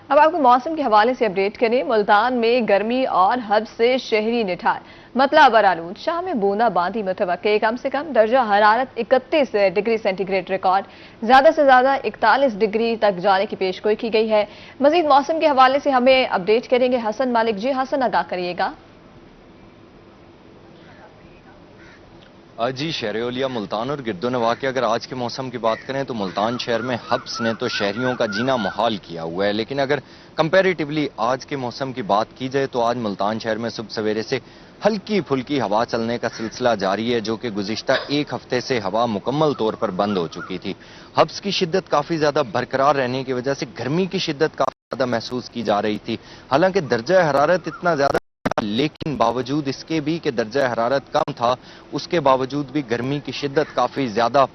अब आपको मौसम के हवाले से अपडेट करें। मुल्तान में गर्मी और हद से शहरी निठार मतला बरालूद। शाह में बूंदाबांदी मुतवक्के। कम से कम दर्जा हरारत 31 डिग्री सेंटीग्रेड रिकॉर्ड, ज्यादा से ज्यादा 41 डिग्री तक जाने की पेशगोई की गई है। मजीद मौसम के हवाले से हमें अपडेट करेंगे हसन मालिक। जी हसन, आगाह करिएगा। जी शहर-ए-औलिया मुल्तान और गिरदोनवा के अगर आज के मौसम की बात करें तो मुल्तान शहर में हब्स ने तो शहरियों का जीना मुहाल किया हुआ है, लेकिन अगर कंपैरेटिवली आज के मौसम की बात की जाए तो आज मुल्तान शहर में सुबह सवेरे से हल्की फुल्की हवा चलने का सिलसिला जारी है, जो कि गुज़िश्ता एक हफ्ते से हवा मुकम्मल तौर पर बंद हो चुकी थी। हब्स की शिद्दत काफ़ी ज़्यादा बरकरार रहने की वजह से गर्मी की शिद्दत काफ़ी ज़्यादा महसूस की जा रही थी। हालांकि दर्जा हरारत इतना ज़्यादा, लेकिन बावजूद इसके भी कि दर्जा हरारत कम था, उसके बावजूद भी गर्मी की शिद्दत काफ़ी ज़्यादा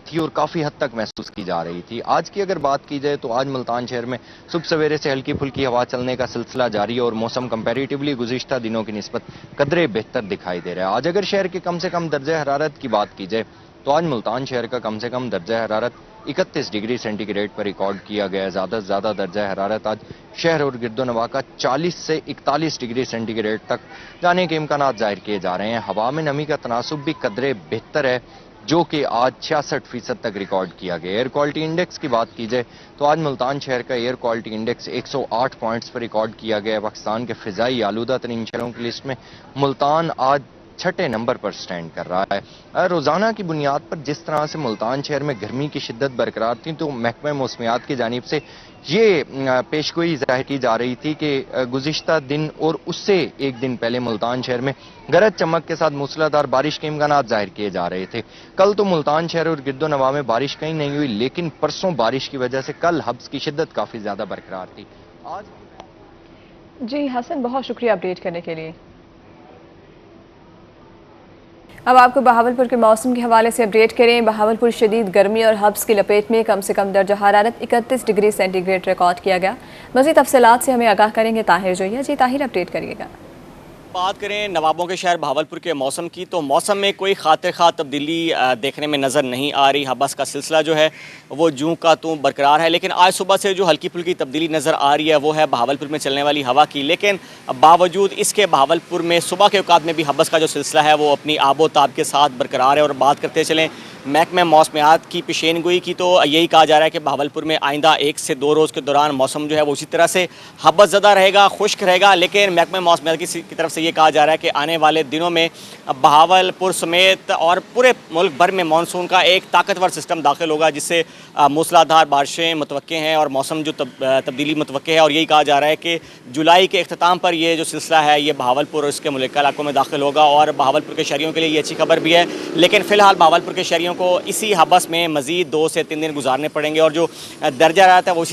थी और काफ़ी हद तक महसूस की जा रही थी। आज की अगर बात की जाए तो आज मुल्तान शहर में सुबह सवेरे से हल्की फुल्की हवा चलने का सिलसिला जारी है और मौसम कंपैरेटिवली गुज़िश्ता दिनों की निस्बत कदरे बेहतर दिखाई दे रहा है। आज अगर शहर के कम से कम दर्जा हरारत की बात की जाए तो आज मुल्तान शहर का कम से कम दर्जा हरारत 31 डिग्री सेंटीग्रेड पर रिकॉर्ड किया गया है। ज़्यादा से ज़्यादा दर्जा हरारत आज शहर और गिरदोनवा का 40 से 41 डिग्री सेंटीग्रेड तक जाने के इम्कानात जाहिर किए जा रहे हैं। हवा में नमी का तनासुब भी कदरे बेहतर है, जो कि आज 66% तक रिकॉर्ड किया गया। एयर क्वालिटी इंडेक्स की बात की जाए तो आज मुल्तान शहर का एयर क्वालिटी इंडेक्स 108 पॉइंट्स पर रिकॉर्ड किया गया है। पाकिस्तान के फिजाई आलूदा तरीन शहरों की लिस्ट में मुल्तान आज छठे नंबर पर स्टैंड कर रहा है। रोजाना की बुनियाद पर जिस तरह से मुल्तान शहर में गर्मी की शिद्दत बरकरार थी, तो महकमा मौसमियात की जानिब से ये पेशगोई जाहिर की जा रही थी कि गुज़िश्ता दिन और उससे एक दिन पहले मुल्तान शहर में गरज चमक के साथ मूसलाधार बारिश के इम्कानात जाहिर किए जा रहे थे। कल तो मुल्तान शहर और गिरदोनवा में बारिश कहीं नहीं हुई, लेकिन परसों बारिश की वजह से कल हब्स की शिद्दत काफी ज्यादा बरकरार थी। आज जी हसन, बहुत शुक्रिया अपडेट करने के लिए। अब आपको बहावलपुर के मौसम के हवाले से अपडेट करें। बहावलपुर शदीद गर्मी और हब्स की लपेट में। कम से कम दर्जा हरारत 31 डिग्री सेंटीग्रेड रिकॉर्ड किया गया। मज़ीद तफसीलात से हमें आगाह करेंगे ताहिर जोइया। जी ताहिर, अपडेट करिएगा। बात करें नवाबों के शहर बहावलपुर के मौसम की, तो मौसम में कोई खातिर खा तब्दीली देखने में नज़र नहीं आ रही। हबस का सिलसिला जो है वो जूं का तूं बरकरार है, लेकिन आज सुबह से जो हल्की फुल्की तब्दीली नज़र आ रही है वो है बहावलपुर में चलने वाली हवा की। लेकिन बावजूद इसके बहावलपुर में सुबह के औकात में भी हबस का जो सिलसिला है वो अपनी आबो ताब के साथ बरकरार है। और बात करते चलें महकमा मौसमियात की पेशेनगोई की, तो यही कहा जा रहा है कि बहावलपुर में आइंदा 1 से 2 रोज़ के दौरान मौसम जो है वो उसी तरह से हबस ज़दा रहेगा, खुश्क रहेगा। लेकिन महकमा मौसमियात की तरफ से ये कहा जा रहा है कि आने वाले दिनों में बहावलपुर समेत और पूरे मुल्क भर में मानसून का एक ताकतवर सिस्टम दाखिल होगा, जिससे मूसलाधार बारिशें मुतवक्के हैं और मौसम जो तब्दीली मुतवक्के है। और यही कहा जा रहा है कि जुलाई के अख्ताम पर ये जो सिलसिला है ये बहावलपुर और इसके मुल्का इलाकों में दाखिल होगा। और बहावलपुर के शहरियों के लिए ये अच्छी खबर भी है, लेकिन फ़िलहाल बहावलपुर के शहरियों को इसी हबस में मज़ीद 2 से 3 दिन गुजारने पड़ेंगे और जो दर्जा हरारत है वो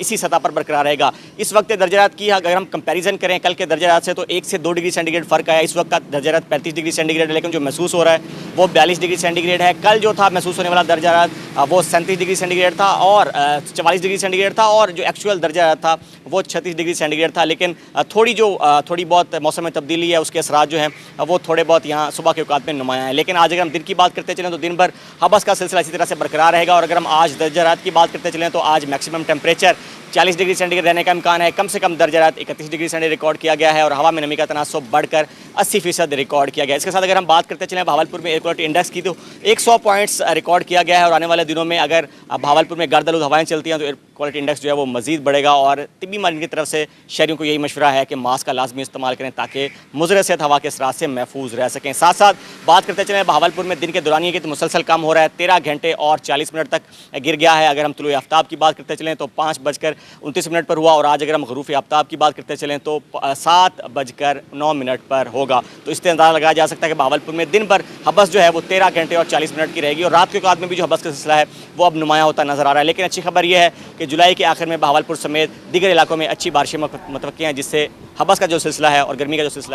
इसी सतह पर बरकरार रहेगा। इस वक्त दर्जा हरारत की अगर हम कंपैरिजन करें कल के दर्जा हरारत से, तो 1 से 2 डिग्री सेंटीग्रेड फ़र्क आया। इस वक्त का दर्जा हरारत 35 डिग्री सेंटीग्रेड है, लेकिन जो महसूस हो रहा है वो 42 डिग्री सेंटीग्रेड है। कल जो था महसूस होने वाला दर्जा हरारत वो 37 डिग्री सेंटीग्रेड था और 44 डिग्री सेंटीग्रेड था, और जो एक्चुअल दर्जा हरारत था वो 36 डिग्री सेंटीग्रेड था। लेकिन थोड़ी बहुत मौसम में तब्दीली है, उसके असरात जो हैं वो थोड़े बहुत यहाँ सुबह के औकात में नुमाया है। लेकिन आज अगर हम दिन की बात करते चलें तो दिन भर हबस का सिलसिला इसी तरह से बरकरार रहेगा। और अगर हम आज दर्जा हरारत की बात करते चलें तो आज मैक्सिमम टेम्परेचर 40 डिग्री सेंटीग्रेड रहने का इम्कान है। कम से कम दर्जा हरारत 31 डिग्री सेंटीग्रेड रिकॉर्ड किया गया है और हवा में नमी का तनासुब बढ़कर 80% रिकॉर्ड किया गया है। इसके साथ अगर हम बात करते चलें बहावलपुर में एयर क्वालिटी इंडेक्स की, तो 100 पॉइंट्स रिकॉर्ड किया गया है। और आने वाले दिनों में अगर बहावलपुर में गर्द आलूद हवाएं चलती हैं तो एयर क्वालिटी इंडेक्स जो है वो मजीद बढ़ेगा। और तिब्बी माहिरीन की तरफ से शहरियों को यही मशवरा है कि मास्क का लाजमी इस्तेमाल करें ताकि मुज़र सेहत हवा के असरात से महफूज रह सकें। साथ साथ बात करते चलें बहावलपुर में दिन के दौरानिए की, तो मुसलसल कम हो रहा है। 13 घंटे और 40 मिनट तक गिर गया है। अगर हम तुलुए आफ्ताब की बात करते चलें तो 5:29 पर हुआ, और आज अगर हम ग़ुरूफ़ आफ्ताब की बात करते चलें तो 7:09 पर होगा। तो इससे अंदाज़ा लगाया जा सकता है कि बहावलपुर में दिन भर हबस जो है वो 13 घंटे और 40 मिनट की रहेगी। और रात के औकात में भी जो हबस का सिलसिला है वो अब नुमाया होता नजर आ रहा है। लेकिन अच्छी खबर यह है कि जुलाई के आखिर में बहावलपुर समेत दीगर इलाकों में अच्छी बारिशें मुतवक्की हैं, जिससे हबस का जो सिलसिला है और गर्मी का जो सिलसिला है